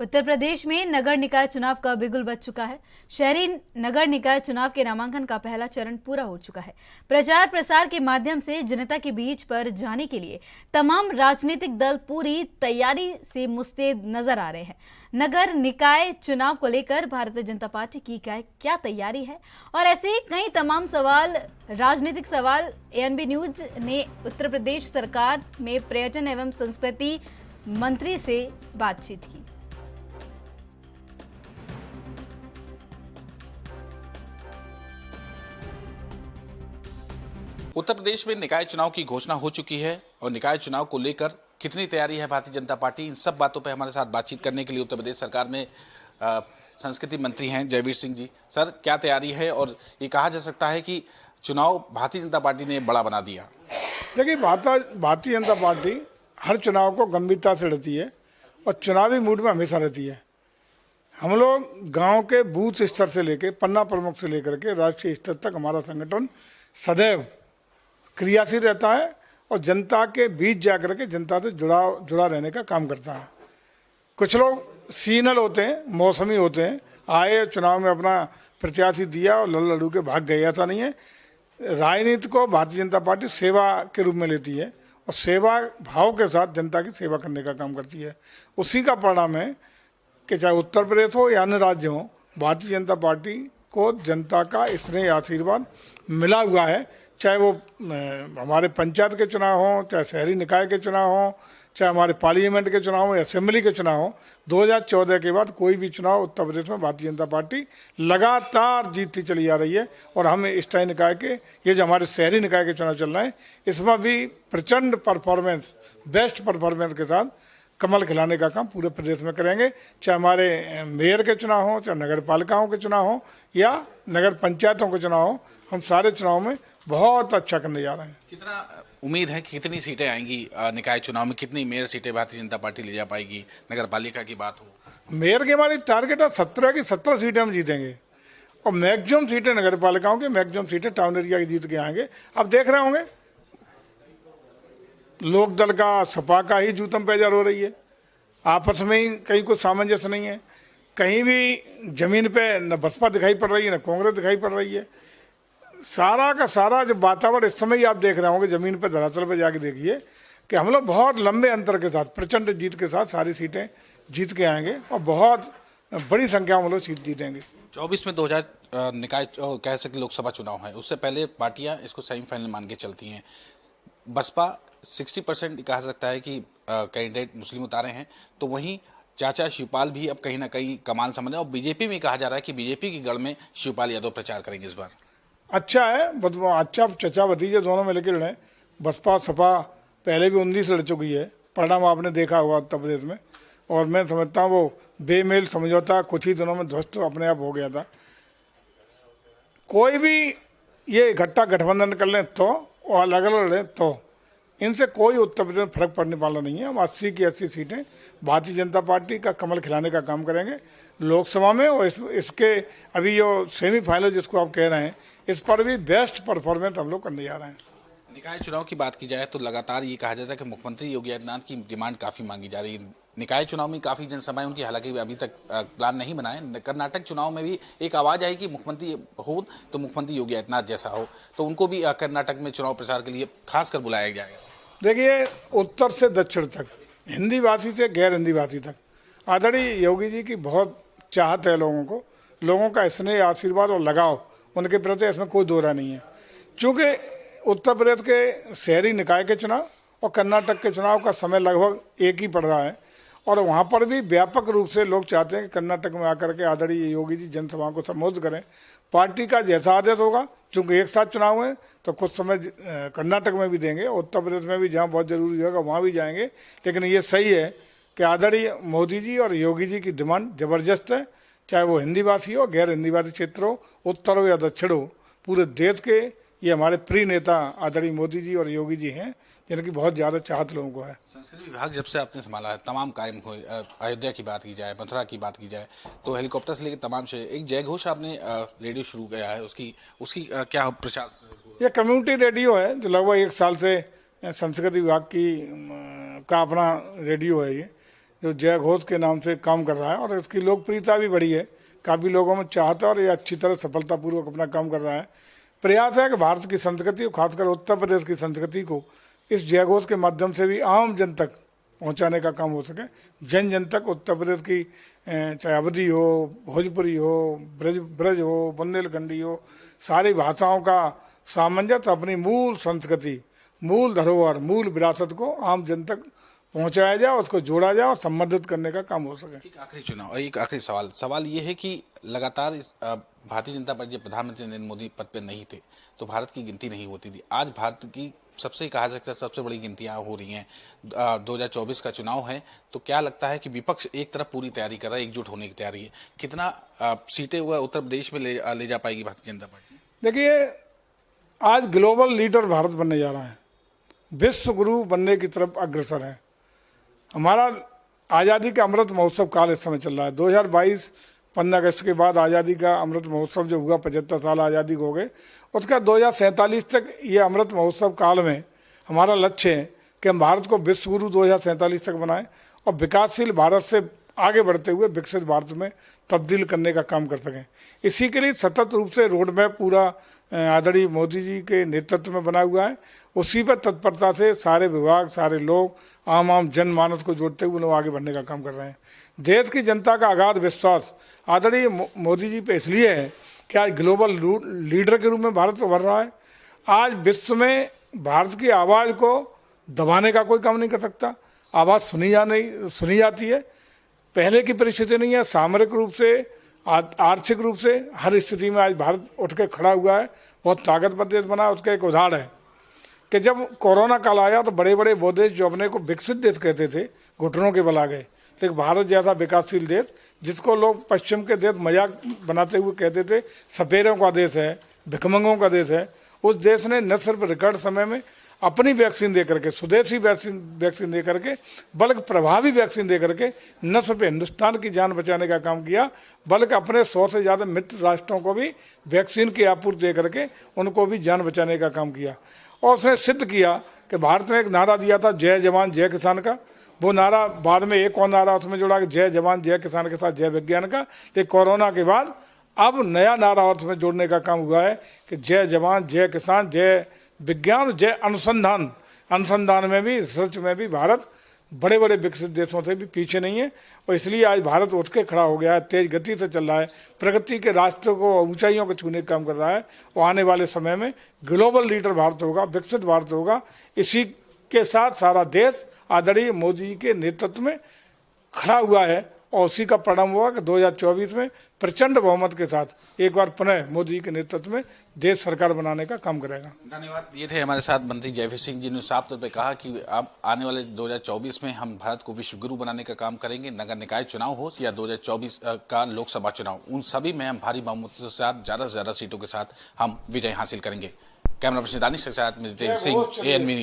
उत्तर प्रदेश में नगर निकाय चुनाव का बिगुल बज चुका है। शहरी नगर निकाय चुनाव के नामांकन का पहला चरण पूरा हो चुका है। प्रचार प्रसार के माध्यम से जनता के बीच पर जाने के लिए तमाम राजनीतिक दल पूरी तैयारी से मुस्तैद नजर आ रहे हैं। नगर निकाय चुनाव को लेकर भारतीय जनता पार्टी की क्या तैयारी है और ऐसे कई तमाम सवाल, राजनीतिक सवाल, एएनबी न्यूज ने उत्तर प्रदेश सरकार में पर्यटन एवं संस्कृति मंत्री से बातचीत की। उत्तर प्रदेश में निकाय चुनाव की घोषणा हो चुकी है और निकाय चुनाव को लेकर कितनी तैयारी है भारतीय जनता पार्टी, इन सब बातों पर हमारे साथ बातचीत करने के लिए उत्तर प्रदेश सरकार में संस्कृति मंत्री हैं जयवीर सिंह जी। सर, क्या तैयारी है और ये कहा जा सकता है कि चुनाव भारतीय जनता पार्टी ने बड़ा बना दिया? देखिए, भारतीय जनता पार्टी हर चुनाव को गंभीरता से लड़ती है और चुनावी मूड में हमेशा रहती है। हम लोग गांव के बूथ स्तर से लेकर पन्ना प्रमुख से लेकर के राष्ट्रीय स्तर तक हमारा संगठन सदैव क्रियाशील रहता है और जनता के बीच जाकर के जनता से जुड़ा रहने का काम करता है। कुछ लोग सीजनल होते हैं, मौसमी होते हैं, आए चुनाव में अपना प्रत्याशी दिया और लड़ू के भाग गए, ऐसा नहीं है। राजनीति को भारतीय जनता पार्टी सेवा के रूप में लेती है और सेवा भाव के साथ जनता की सेवा करने का काम करती है। उसी का परिणाम है कि चाहे उत्तर प्रदेश हो या अन्य राज्य हो, भारतीय जनता पार्टी को जनता का स्नेह आशीर्वाद मिला हुआ है। चाहे वो हमारे पंचायत के चुनाव हों, चाहे शहरी निकाय के चुनाव हों, चाहे हमारे पार्लियामेंट के चुनाव हो या असेंबली के चुनाव हो, 2014 के बाद कोई भी चुनाव उत्तर प्रदेश में भारतीय जनता पार्टी लगातार जीतती चली जा रही है। और हम स्थायी निकाय के, ये जो हमारे शहरी निकाय के चुनाव चल रहे हैं, इसमें भी प्रचंड परफॉर्मेंस, बेस्ट परफॉर्मेंस के साथ कमल खिलाने का काम पूरे प्रदेश में करेंगे। चाहे हमारे मेयर के चुनाव हो, चाहे नगर पालिकाओं के चुनाव हो या नगर पंचायतों के चुनाव हो, हम सारे चुनाव में बहुत अच्छा करने जा रहे हैं। कितना उम्मीद है कि कितनी सीटें आएंगी निकाय चुनाव में? कितनी मेयर सीटें भारतीय जनता पार्टी ले जा पाएगी? नगर पालिका की बात हो, मेयर की हमारी टारगेट है 17 की 17 सीटें हम जीतेंगे और मैक्सिमम सीटें नगर पालिकाओं की, मैक्सिमम सीटें टाउन एरिया की जीत के आएंगे। अब देख रहे होंगे लोकदल का सपा का ही जूतम पैजर हो रही है, आपस में ही कहीं कुछ सामंजस्य नहीं है। कहीं भी जमीन पे न बसपा दिखाई पड़ रही है न कांग्रेस दिखाई पड़ रही है। सारा का सारा जो वातावरण इस समय ही आप देख रहे होंगे, जमीन पर धरातल पर जाके देखिए कि हम लोग बहुत लंबे अंतर के साथ, प्रचंड जीत के साथ सारी सीटें जीत के आएंगे और बहुत बड़ी संख्या में हम लोग सीट जीतेंगे। 24 में 2000 निकाय कह सकते लोकसभा चुनाव है, उससे पहले पार्टियां इसको सेमीफाइनल मान के चलती हैं। बसपा 60% कहा सकता है कि कैंडिडेट मुस्लिम उतारे हैं, तो वहीं चाचा शिवपाल भी अब कहीं ना कहीं कमान समझ, और बीजेपी में कहा जा रहा है कि बीजेपी की गढ़ में शिवपाल यादव प्रचार करेंगे इस बार। अच्छा है, अच्छा चचा भतीजे दोनों में लेकर लड़े। बसपा सपा पहले भी 19 लड़ चुकी है, परिणाम आपने देखा होगा उत्तर प्रदेश में, और मैं समझता हूँ वो बेमेल समझौता कुछ ही दिनों में ध्वस्त अपने आप हो गया था। कोई भी ये इकट्ठा गठबंधन कर लें तो और अलग अलग लड़ें तो इनसे कोई उत्तर प्रदेश में फर्क पड़ने वाला नहीं है। हम 80 की 80 सीटें भारतीय जनता पार्टी का कमल खिलाने का काम करेंगे लोकसभा में, और इसके अभी जो सेमीफाइनल जिसको आप कह रहे हैं, इस पर भी बेस्ट परफॉर्मेंस हम लोग करने जा रहे हैं। निकाय चुनाव की बात की जाए तो लगातार ये कहा जाता है कि मुख्यमंत्री योगी आदित्यनाथ की डिमांड काफ़ी मांगी जा रही है। निकाय चुनाव में काफ़ी जनसभाएं उनकी, हालांकि अभी तक प्लान नहीं बनाए। कर्नाटक चुनाव में भी एक आवाज़ आई कि मुख्यमंत्री हो तो मुख्यमंत्री योगी आदित्यनाथ जैसा हो, तो उनको भी कर्नाटक में चुनाव प्रचार के लिए खासकर बुलाया जाएगा। देखिए, उत्तर से दक्षिण तक, हिंदी भाषी से गैर हिंदी भाषी तक आदरणीय योगी जी की बहुत चाहत है लोगों को। लोगों का स्नेह, आशीर्वाद और लगाव उनके प्रति, इसमें कोई दो राय नहीं है। क्योंकि उत्तर प्रदेश के शहरी निकाय के चुनाव और कर्नाटक के चुनाव का समय लगभग एक ही पड़ रहा है, और वहाँ पर भी व्यापक रूप से लोग चाहते हैं कि कर्नाटक में आकर के आदरणीय योगी जी जनसभाओं को संबोधित करें। पार्टी का जैसा आदेश होगा, क्योंकि एक साथ चुनाव है तो कुछ समय कर्नाटक में भी देंगे, उत्तर प्रदेश में भी जहाँ बहुत जरूरी होगा वहाँ भी जाएंगे। लेकिन ये सही है कि आदरणीय मोदी जी और योगी जी की डिमांड ज़बरदस्त है, चाहे वो हिंदी भाषी हो, गैर हिंदी भाषी क्षेत्र हो, उत्तर हो या दक्षिण हो, पूरे देश के ये हमारे प्रिय नेता आदरणीय मोदी जी और योगी जी हैं, जिनकी बहुत ज़्यादा चाहत लोगों को है। संस्कृति विभाग जब से आपने संभाला है, तमाम कायम हुए, अयोध्या की बात की जाए, मथुरा की बात की जाए, तो हेलीकॉप्टर से लेकर तमाम से एक जय घोष आपने रेडियो शुरू किया है, उसकी क्या प्रचार? ये कम्युनिटी रेडियो है जो लगभग 1 साल से संस्कृति विभाग का अपना रेडियो है ये, जो जय घोष के नाम से काम कर रहा है और इसकी लोकप्रियता भी बढ़ी है, काफ़ी लोगों में चाहता है और ये अच्छी तरह सफलतापूर्वक अपना काम कर रहा है। प्रयास है कि भारत की संस्कृति और खासकर उत्तर प्रदेश की संस्कृति को इस जय घोष के माध्यम से भी आम जन तक पहुंचाने का काम हो सके। जन जन तक उत्तर प्रदेश की चाहे अवधी हो, भोजपुरी हो, ब्रज हो, बुंदेलखंडी हो, सारी भाषाओं का सामंजस्य अपनी मूल संस्कृति, मूल धरोहर, मूल विरासत को आम जन तक पहुंचाया जाए, उसको जोड़ा जाए और संबंधित करने का काम हो सके। एक आखिरी चुनाव और एक आखिरी सवाल ये है कि लगातार भारतीय जनता पार्टी प्रधानमंत्री नरेंद्र मोदी पद पे नहीं थे तो भारत की गिनती नहीं होती थी। आज भारत की सबसे कहा सकता है सबसे बड़ी गिनतियां हो रही हैं। 2024 का चुनाव है तो क्या लगता है कि विपक्ष एक तरफ पूरी तैयारी कर रहा है, एकजुट होने की तैयारी है, कितना सीटें वह उत्तर प्रदेश में ले जा पाएगी भारतीय जनता पार्टी? देखिए, आज ग्लोबल लीडर भारत बनने जा रहा है, विश्व गुरु बनने की तरफ अग्रसर है। हमारा आज़ादी का अमृत महोत्सव काल इस समय चल रहा है। 2022 15 अगस्त के बाद आज़ादी का अमृत महोत्सव जो हुआ, 75 साल आज़ादी को हो गए, उसका 2047 तक ये अमृत महोत्सव काल में हमारा लक्ष्य है कि हम भारत को विश्व गुरु 2047 तक बनाएं और विकासशील भारत से आगे बढ़ते हुए विकसित भारत में तब्दील करने का काम कर सकें। इसी के लिए सतत रूप से रोड मैप पूरा आदरणीय मोदी जी के नेतृत्व में बना हुआ है। उसी पर तत्परता से सारे विभाग, सारे लोग, आम जनमानस को जोड़ते हुए लोग आगे बढ़ने का काम कर रहे हैं। देश की जनता का अगाध विश्वास आदरणीय मोदी जी पे इसलिए है कि आज ग्लोबल लीडर के रूप में भारत उभर रहा है। आज विश्व में भारत की आवाज़ को दबाने का कोई काम नहीं कर सकता। आवाज़ सुनी जाती है। पहले की परिस्थिति नहीं है। सामरिक रूप से, आर्थिक रूप से, हर स्थिति में आज भारत उठ के खड़ा हुआ है, बहुत ताकतवर देश बना है। उसका एक उदाहरण है कि जब कोरोना काल आया तो बड़े बड़े वो देश जो अपने को विकसित देश कहते थे, घुटनों के बल आ गए। लेकिन भारत जैसा विकासशील देश, जिसको लोग पश्चिम के देश मजाक बनाते हुए कहते थे सपेरों का देश है, भिखमंगों का देश है, उस देश ने न सिर्फ रिकॉर्ड समय में अपनी वैक्सीन दे करके, स्वदेशी वैक्सीन दे करके, बल्कि प्रभावी वैक्सीन दे करके न सिर्फ हिंदुस्तान की जान बचाने का काम किया, बल्कि अपने 100 से ज़्यादा मित्र राष्ट्रों को भी वैक्सीन की आपूर्ति दे करके उनको भी जान बचाने का काम किया। और उसने सिद्ध किया कि भारत ने एक नारा दिया था जय जवान जय किसान का, वो नारा बाद में एक और नारा उसमें जोड़ा कि जय जवान जय किसान के साथ जय विज्ञान का। लेकिन कोरोना के बाद अब नया नारा उसमें जोड़ने का काम हुआ है कि जय जवान जय किसान जय विज्ञान जय अनुसंधान। अनुसंधान में भी, रिसर्च में भी भारत बड़े बड़े विकसित देशों से भी पीछे नहीं है। और इसलिए आज भारत उठ के खड़ा हो गया है, तेज गति से चल रहा है, प्रगति के रास्ते को, ऊंचाइयों को छूने का काम कर रहा है। और आने वाले समय में ग्लोबल लीडर भारत होगा, विकसित भारत होगा। इसी के साथ सारा देश आदरणीय मोदी जी के नेतृत्व में खड़ा हुआ है और उसी का परिणाम हुआ कि 2024 में प्रचंड बहुमत के साथ एक बार पुनः मोदी जी के नेतृत्व में देश सरकार बनाने का काम करेगा। धन्यवाद। ये थे हमारे साथ मंत्री जयवीर सिंह जी ने साफ तौर पर कहा कि अब आने वाले 2024 में हम भारत को विश्व गुरु बनाने का काम करेंगे। नगर निकाय चुनाव हो या 2024 का लोकसभा चुनाव, उन सभी में हम भारी बहुमत के साथ ज्यादा से ज्यादा सीटों के साथ हम विजय हासिल करेंगे। कैमरा पर्सन दानिश के साथ सिंह, ANB।